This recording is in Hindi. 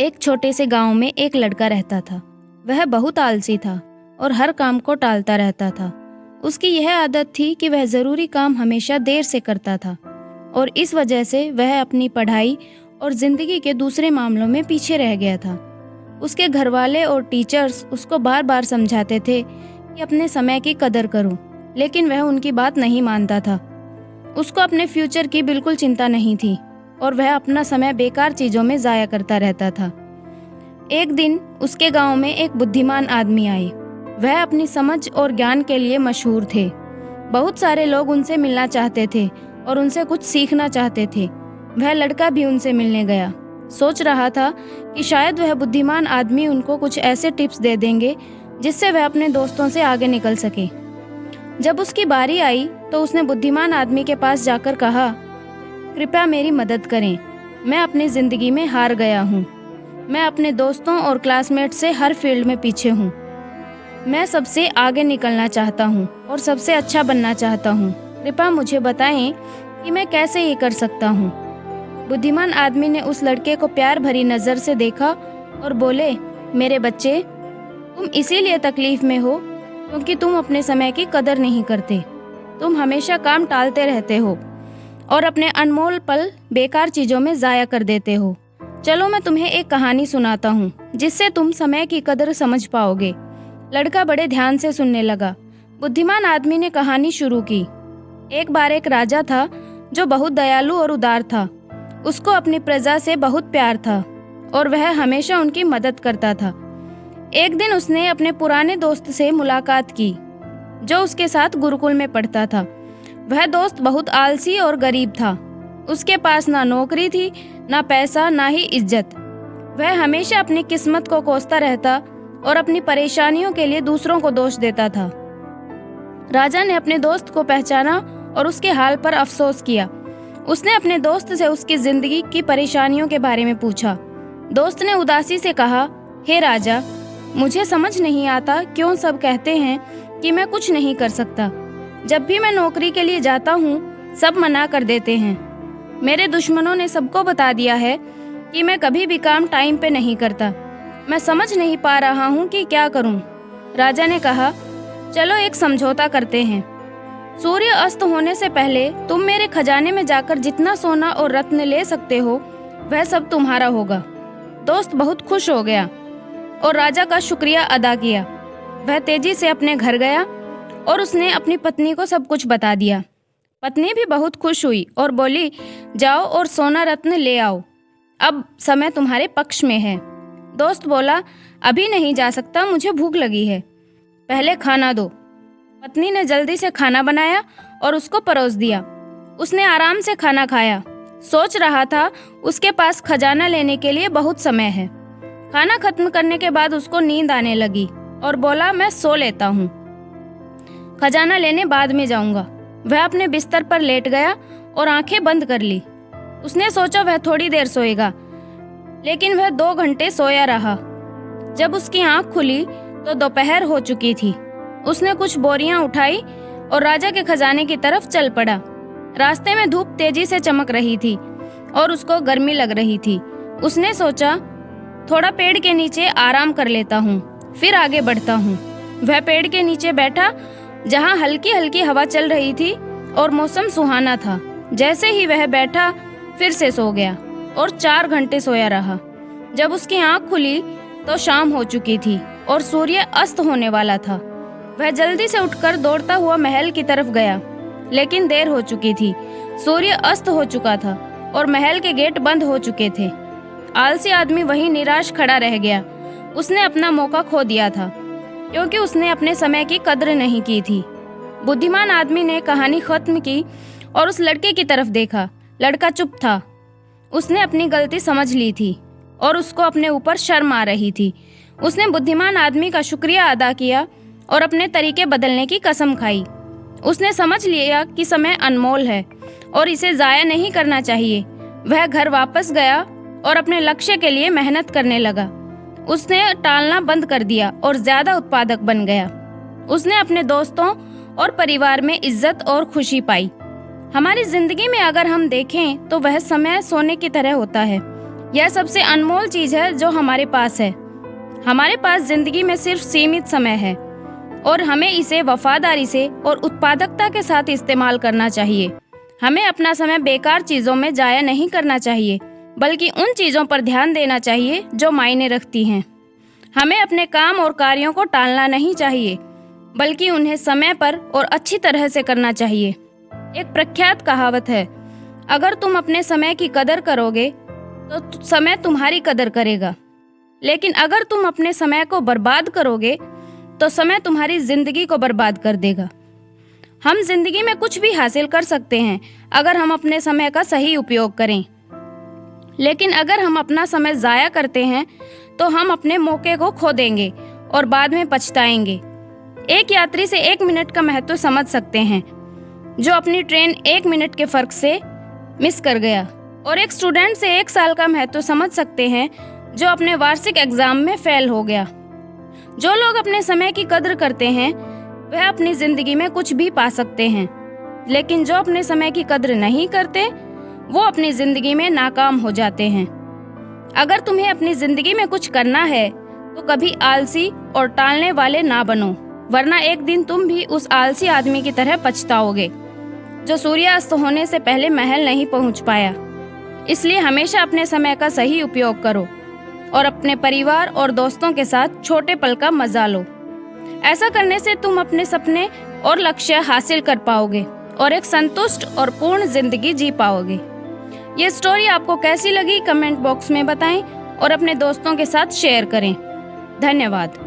एक छोटे से गांव में एक लड़का रहता था। वह बहुत आलसी था और हर काम को टालता रहता था। उसकी यह आदत थी कि वह ज़रूरी काम हमेशा देर से करता था और इस वजह से वह अपनी पढ़ाई और ज़िंदगी के दूसरे मामलों में पीछे रह गया था। उसके घरवाले और टीचर्स उसको बार बार समझाते थे कि अपने समय की कदर करो, लेकिन वह उनकी बात नहीं मानता था। उसको अपने फ्यूचर की बिल्कुल चिंता नहीं थी और वह अपना समय बेकार चीज़ों में ज़ाया करता रहता था। एक दिन उसके गांव में एक बुद्धिमान आदमी आए। वह अपनी समझ और ज्ञान के लिए मशहूर थे। बहुत सारे लोग उनसे मिलना चाहते थे और उनसे कुछ सीखना चाहते थे। वह लड़का भी उनसे मिलने गया। सोच रहा था कि शायद वह बुद्धिमान आदमी उनको कुछ ऐसे टिप्स दे देंगे जिससे वह अपने दोस्तों से आगे निकल सके। जब उसकी बारी आई तो उसने बुद्धिमान आदमी के पास जाकर कहा, कृपया मेरी मदद करें। मैं अपनी ज़िंदगी में हार गया हूँ। मैं अपने दोस्तों और क्लासमेट से हर फील्ड में पीछे हूँ। मैं सबसे आगे निकलना चाहता हूँ और सबसे अच्छा बनना चाहता हूँ। कृपया मुझे बताएं कि मैं कैसे ये कर सकता हूँ। बुद्धिमान आदमी ने उस लड़के को प्यार भरी नज़र से देखा और बोले, मेरे बच्चे, तुम इसीलिए तकलीफ में हो क्योंकि तुम अपने समय की कदर नहीं करते। तुम हमेशा काम टालते रहते हो और अपने अनमोल पल बेकार चीज़ों में ज़ाया कर देते हो। चलो मैं तुम्हें एक कहानी सुनाता हूँ जिससे तुम समय की कदर समझ पाओगे। लड़का बड़े ध्यान से सुनने लगा। बुद्धिमान आदमी ने कहानी शुरू की। एक बार एक राजा था जो बहुत दयालु और उदार था। उसको अपनी प्रजा से बहुत प्यार था और वह हमेशा उनकी मदद करता था। एक दिन उसने अपने पुराने दोस्त से मुलाकात की जो उसके साथ गुरुकुल में पढ़ता था। वह दोस्त बहुत आलसी और गरीब था। उसके पास ना नौकरी थी, ना पैसा, ना ही इज्जत। वह हमेशा अपनी किस्मत को कोसता रहता और अपनी परेशानियों के लिए दूसरों को दोष देता था। राजा ने अपने दोस्त को पहचाना और उसके हाल पर अफसोस किया। उसने अपने दोस्त से उसकी जिंदगी की परेशानियों के बारे में पूछा। दोस्त ने उदासी से कहा, हे राजा, मुझे समझ नहीं आता क्यों सब कहते हैं कि मैं कुछ नहीं कर सकता। जब भी मैं नौकरी के लिए जाता हूँ सब मना कर देते हैं। मेरे दुश्मनों ने सबको बता दिया है कि मैं कभी भी काम टाइम पे नहीं करता। मैं समझ नहीं पा रहा हूँ कि क्या करूँ। राजा ने कहा, चलो एक समझौता करते हैं। सूर्य अस्त होने से पहले तुम मेरे खजाने में जाकर जितना सोना और रत्न ले सकते हो वह सब तुम्हारा होगा। दोस्त बहुत खुश हो गया और राजा का शुक्रिया अदा किया। वह तेजी से अपने घर गया और उसने अपनी पत्नी को सब कुछ बता दिया। पत्नी भी बहुत खुश हुई और बोली, जाओ और सोना रत्न ले आओ। अब समय तुम्हारे पक्ष में है। दोस्त बोला, अभी नहीं जा सकता, मुझे भूख लगी है, पहले खाना दो। पत्नी ने जल्दी से खाना बनाया और उसको परोस दिया। उसने आराम से खाना खाया। सोच रहा था उसके पास खजाना लेने के लिए बहुत समय है। खाना खत्म करने के बाद उसको नींद आने लगी और बोला, मैं सो लेता हूँ, खजाना लेने बाद में जाऊंगा। वह अपने बिस्तर पर लेट गया और आंखें बंद कर ली। उसने सोचा वह थोड़ी देर सोएगा, लेकिन वह 2 घंटे सोया रहा। जब उसकी आंख खुली तो दोपहर हो चुकी थी। उसने कुछ बोरियां उठाई और राजा के खजाने की तरफ चल पड़ा। रास्ते में धूप तेजी से चमक रही थी और उसको गर्मी लग रही थी। उसने सोचा, थोड़ा पेड़ के नीचे आराम कर लेता हूँ, फिर आगे बढ़ता हूँ। वह पेड़ के नीचे बैठा जहाँ हल्की हल्की हवा चल रही थी और मौसम सुहाना था। जैसे ही वह बैठा फिर से सो गया और 4 घंटे सोया रहा। जब उसकी आंख खुली तो शाम हो चुकी थी और सूर्य अस्त होने वाला था। वह जल्दी से उठकर दौड़ता हुआ महल की तरफ गया, लेकिन देर हो चुकी थी। सूर्य अस्त हो चुका था और महल के गेट बंद हो चुके थे। आलसी आदमी वहीं निराश खड़ा रह गया। उसने अपना मौका खो दिया था क्योंकि उसने अपने समय की कद्र नहीं की थी। बुद्धिमान आदमी ने कहानी खत्म की और उस लड़के की तरफ देखा। लड़का चुप था। उसने अपनी गलती समझ ली थी और उसको अपने ऊपर शर्म आ रही थी। उसने बुद्धिमान आदमी का शुक्रिया अदा किया और अपने तरीके बदलने की कसम खाई। उसने समझ लिया कि समय अनमोल है और इसे ज़ाया नहीं करना चाहिए। वह घर वापस गया और अपने लक्ष्य के लिए मेहनत करने लगा। उसने टालना बंद कर दिया और ज़्यादा उत्पादक बन गया। उसने अपने दोस्तों और परिवार में इज्जत और खुशी पाई। हमारी जिंदगी में अगर हम देखें तो वह समय सोने की तरह होता है। यह सबसे अनमोल चीज है जो हमारे पास है। हमारे पास जिंदगी में सिर्फ सीमित समय है और हमें इसे वफादारी से और उत्पादकता के साथ इस्तेमाल करना चाहिए। हमें अपना समय बेकार चीजों में जाया नहीं करना चाहिए, बल्कि उन चीजों पर ध्यान देना चाहिए जो मायने रखती हैं। हमें अपने काम और कार्यों को टालना नहीं चाहिए, बल्कि उन्हें समय पर और अच्छी तरह से करना चाहिए। एक प्रख्यात कहावत है, अगर तुम अपने समय की कदर करोगे तो समय तुम्हारी कदर करेगा, लेकिन अगर तुम अपने समय को बर्बाद करोगे तो समय तुम्हारी जिंदगी को बर्बाद कर देगा। हम जिंदगी में कुछ भी हासिल कर सकते हैं अगर हम अपने समय का सही उपयोग करें, लेकिन अगर हम अपना समय जाया करते हैं तो हम अपने मौके को खो देंगे और बाद में पछताएंगे। एक यात्री से 1 मिनट का महत्व समझ सकते हैं, जो अपनी ट्रेन 1 मिनट के फर्क से मिस कर गया, और एक स्टूडेंट से 1 साल का महत्व समझ सकते हैं, जो अपने वार्षिक एग्जाम में फेल हो गया। जो लोग अपने समय की कद्र करते हैं वह अपनी जिंदगी में कुछ भी पा सकते हैं, लेकिन जो अपने समय की कद्र नहीं करते वो अपनी जिंदगी में नाकाम हो जाते हैं। अगर तुम्हें अपनी जिंदगी में कुछ करना है तो कभी आलसी और टालने वाले ना बनो, वरना एक दिन तुम भी उस आलसी आदमी की तरह पछताओगे जो सूर्यास्त होने से पहले महल नहीं पहुंच पाया। इसलिए हमेशा अपने समय का सही उपयोग करो और अपने परिवार और दोस्तों के साथ छोटे पल का मजा लो। ऐसा करने से तुम अपने सपने और लक्ष्य हासिल कर पाओगे और एक संतुष्ट और पूर्ण जिंदगी जी पाओगे। ये स्टोरी आपको कैसी लगी कमेंट बॉक्स में बताएं और अपने दोस्तों के साथ शेयर करें। धन्यवाद।